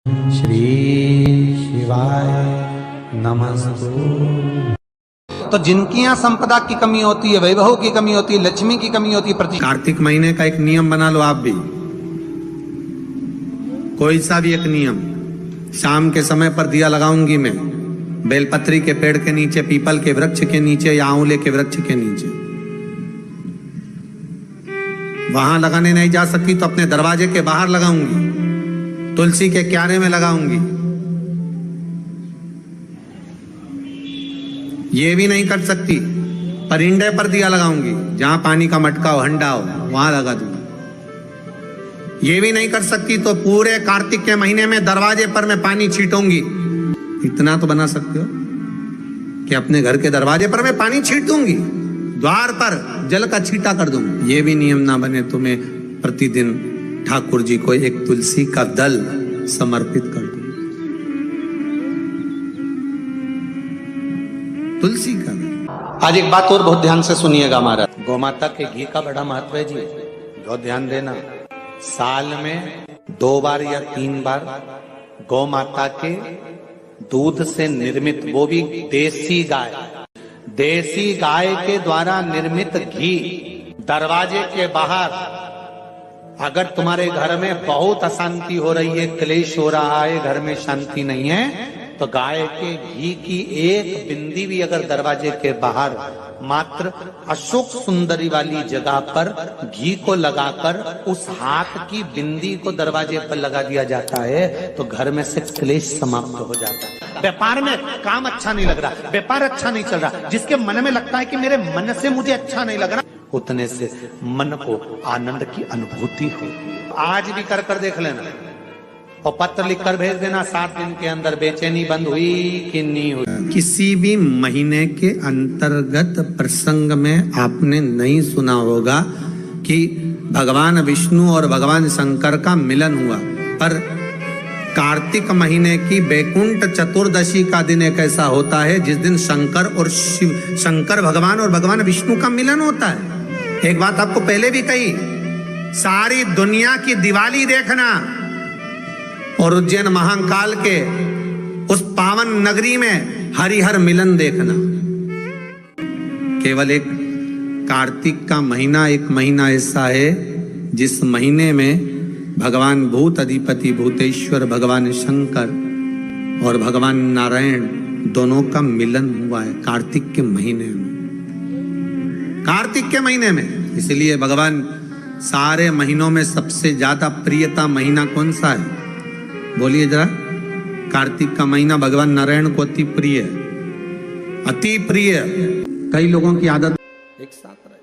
श्री शिवाय नमस्तु। तो जिनकी यहाँ संपदा की कमी होती है, वैभव की कमी होती है, लक्ष्मी की कमी होती है, कार्तिक महीने का एक नियम बना लो आप भी, कोई सा भी एक नियम। शाम के समय पर दिया लगाऊंगी मैं बेलपत्री के पेड़ के नीचे, पीपल के वृक्ष के नीचे या आंवले के वृक्ष के नीचे। वहां लगाने नहीं जा सकती तो अपने दरवाजे के बाहर लगाऊंगी, तुलसी के क्यारे में लगाऊंगी। ये भी नहीं कर सकती, परिंदे पर दिया लगाऊंगी, जहां पानी का मटका हो, हंडा हो, वहां लगा दूंगी। ये भी नहीं कर सकती तो पूरे कार्तिक के महीने में दरवाजे पर मैं पानी छीटूंगी। इतना तो बना सकते हो कि अपने घर के दरवाजे पर मैं पानी छीट दूंगी, द्वार पर जल का छींटा कर दूंगी। ये भी नियम ना बने तो मैं प्रतिदिन ठाकुर जी को एक तुलसी का दल समर्पित कर दूं। तुलसी का दल। आज एक बात और बहुत ध्यान से सुनिएगा महाराज। गौमाता के घी का बड़ा महत्व है जी, बहुत ध्यान देना। साल में 2 बार या 3 बार गौ माता के दूध से निर्मित, वो भी देसी गाय के द्वारा निर्मित घी दरवाजे के बाहर, अगर तुम्हारे घर में बहुत अशांति हो रही है, क्लेश हो रहा है, घर में शांति नहीं है, तो गाय के घी की एक बिंदी भी अगर दरवाजे के बाहर मात्र अशोक सुंदरी वाली जगह पर घी को लगाकर उस हाथ की बिंदी को दरवाजे पर लगा दिया जाता है तो घर में से क्लेश समाप्त हो जाता है। व्यापार में काम अच्छा नहीं लग रहा, व्यापार अच्छा नहीं चल रहा, जिसके मन में लगता है कि मेरे मन से मुझे अच्छा नहीं लग रहा, उतने से मन को आनंद की अनुभूति हो। आज भी कर कर देख लेना और पत्र लिखकर भेज देना, 7 दिन के अंदर बेचैनी बंद हुई कि नहीं हुई। किसी भी महीने के अंतर्गत प्रसंग में आपने नहीं सुना होगा कि भगवान विष्णु और भगवान शंकर का मिलन हुआ, पर कार्तिक महीने की बैकुंठ चतुर्दशी का दिन एक ऐसा होता है जिस दिन शंकर भगवान और भगवान विष्णु का मिलन होता है। एक बात आपको पहले भी कही, सारी दुनिया की दिवाली देखना और उज्जैन महाकाल के उस पावन नगरी में हरिहर मिलन देखना। केवल एक कार्तिक का महीना, एक महीना ऐसा है जिस महीने में भगवान भूत अधिपति भूतेश्वर भगवान शंकर और भगवान नारायण दोनों का मिलन हुआ है कार्तिक के महीने में। कार्तिक के महीने में, इसलिए भगवान सारे महीनों में सबसे ज्यादा प्रियता महीना कौन सा है? बोलिए जरा। कार्तिक का महीना भगवान नारायण को अति प्रिय है, अति प्रिय। कई लोगों की आदत एक साथ रहे।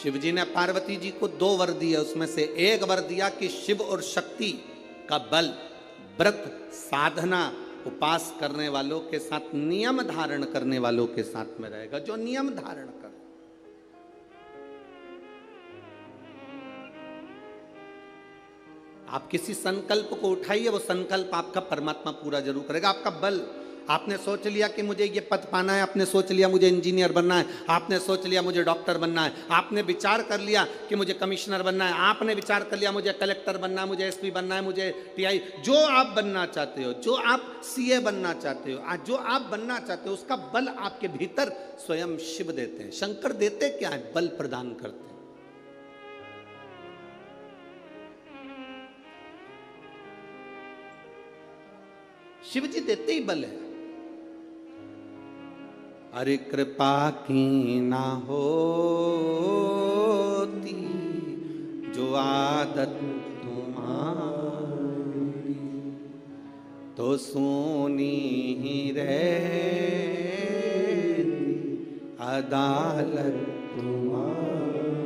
शिव जी ने पार्वती जी को 2 वर दिए, उसमें से एक वर दिया कि शिव और शक्ति का बल व्रत साधना उपास करने वालों के साथ, नियम धारण करने वालों के साथ में रहेगा, जो नियम धारण कर। आप किसी संकल्प को उठाइए, वो संकल्प आपका परमात्मा पूरा जरूर करेगा। आपका बल, आपने सोच लिया कि मुझे ये पद पाना है, आपने सोच लिया मुझे इंजीनियर बनना है, आपने सोच लिया मुझे डॉक्टर बनना है, आपने विचार कर लिया कि मुझे कमिश्नर बनना है, आपने विचार कर लिया मुझे कलेक्टर बनना है, मुझे एसपी बनना है, मुझे टीआई, जो आप बनना चाहते हो, जो आप सीए बनना चाहते हो, आज जो आप बनना चाहते हो, उसका बल आपके भीतर स्वयं शिव देते हैं। शंकर देते क्या है? बल प्रदान करते हैं। शिव जी देते ही बल है। अरे कृपा की ना होती जो आदत तुम्हारी, तो सोनी ही रहती अदालत तुम्हारी,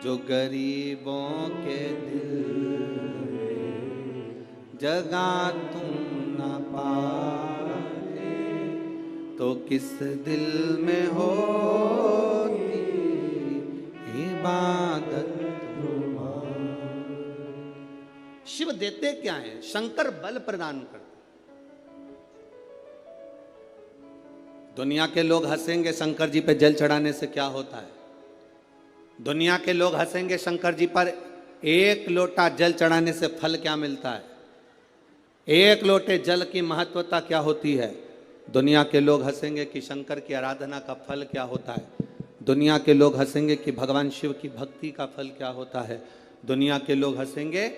जो गरीबों के दिल जगा तुम न पाते, तो किस दिल में होती इबादत तुम्हारी। शिव देते क्या है? शंकर बल प्रदान करते। दुनिया के लोग हंसेंगे शंकर जी पे जल चढ़ाने से क्या होता है? दुनिया के लोग हंसेंगे शंकर जी पर एक लोटा जल चढ़ाने से फल क्या मिलता है? एक लोटे जल की महत्वता क्या होती है? दुनिया के लोग हंसेंगे कि शंकर की आराधना का फल क्या होता है। दुनिया के लोग हंसेंगे कि भगवान शिव की भक्ति का फल क्या होता है। दुनिया के लोग हंसेंगे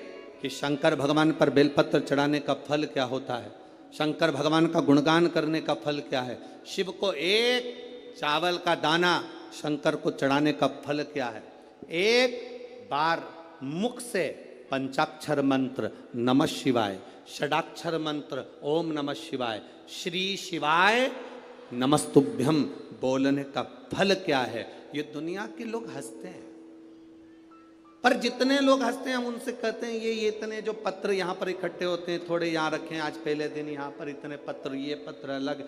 कि शंकर भगवान पर बेलपत्र चढ़ाने का फल क्या होता है। शंकर भगवान का गुणगान करने का फल क्या है। शिव को एक चावल का दाना शंकर को चढ़ाने का फल क्या है। एक बार मुख से पंचाक्षर मंत्र नमः शिवाय, षडाक्षर मंत्र ओम नमः शिवाय, श्री शिवाय नमस्तुभ्यम बोलने का फल क्या है। ये दुनिया के लोग हंसते हैं, पर जितने लोग हंसते हैं हम उनसे कहते हैं ये इतने जो पत्र यहाँ पर इकट्ठे होते हैं, थोड़े यहाँ रखे हैं, आज पहले दिन यहाँ पर इतने पत्र, ये पत्र अलग।